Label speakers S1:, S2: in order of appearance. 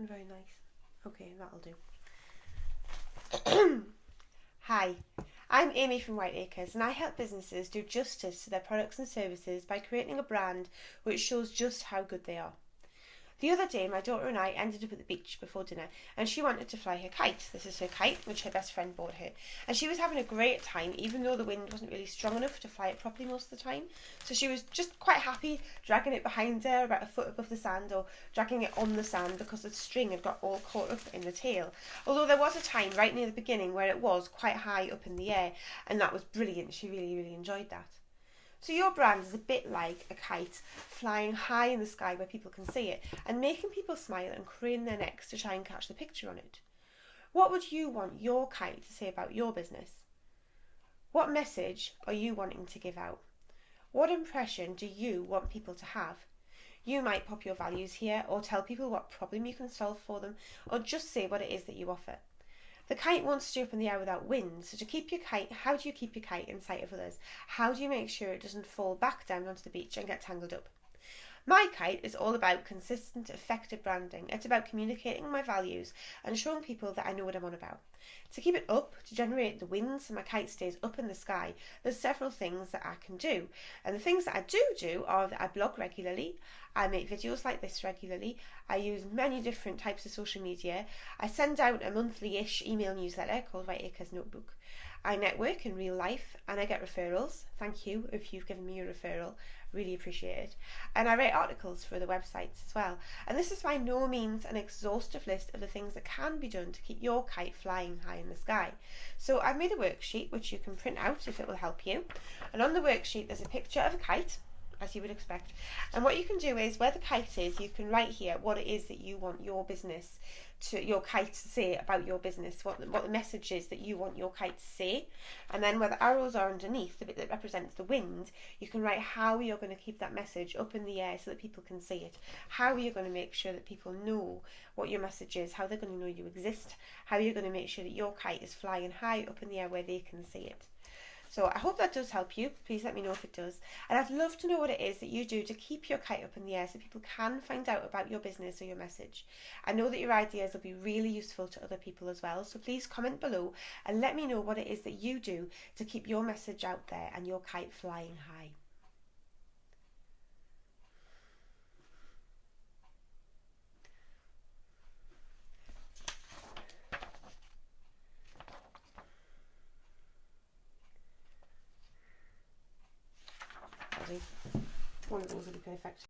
S1: and very nice. Okay, that'll do. Hi, I'm Amy from Whiteacres, and I help businesses do justice to their products and services by creating a brand which shows just how good they are. The other day, my daughter and I ended up at the beach before dinner, and she wanted to fly her kite. This is her kite, which her best friend bought her. And she was having a great time, even though the wind wasn't really strong enough to fly it properly most of the time. So she was just quite happy dragging it behind her about a foot above the sand, or dragging it on the sand because the string had got all caught up in the tail. Although there was a time right near the beginning where it was quite high up in the air, and that was brilliant. She really, really enjoyed that. So your brand is a bit like a kite flying high in the sky where people can see it and making people smile and crane their necks to try and catch the picture on it. What would you want your kite to say about your business? What message are you wanting to give out? What impression do you want people to have? You might pop your values here, or tell people what problem you can solve for them, or just say what it is that you offer. The kite won't stay up in the air without wind, so to keep your kite, how do you keep your kite in sight of others? How do you make sure it doesn't fall back down onto the beach and get tangled up? My kite is all about consistent, effective branding. It's about communicating my values and showing people that I know what I'm on about. To keep it up, to generate the wind so my kite stays up in the sky, there's several things that I can do. And the things that I do are that I blog regularly, I make videos like this regularly, I use many different types of social media, I send out a monthly-ish email newsletter called Whiteacres Notebook, I network in real life, and I get referrals. Thank you if you've given me a referral, really appreciate it. And I write articles for the websites as well. And this is by no means an exhaustive list of the things that can be done to keep your kite flying high in the sky. So I've made a worksheet which you can print out if it will help you. And on the worksheet there's a picture of a kite, as you would expect. And what you can do is, where the kite is, you can write here what it is that you want your business to, your kite to say about your business, what the message is that you want your kite to say. And then where the arrows are underneath, the bit that represents the wind, you can write how you're going to keep that message up in the air so that people can see it. How you're going to make sure that people know what your message is, how they're going to know you exist, how you're going to make sure that your kite is flying high up in the air where they can see it. So I hope that does help you. Please let me know if it does. And I'd love to know what it is that you do to keep your kite up in the air so people can find out about your business or your message. I know that your ideas will be really useful to other people as well. So please comment below and let me know what it is that you do to keep your message out there and your kite flying high. One of those will be perfect.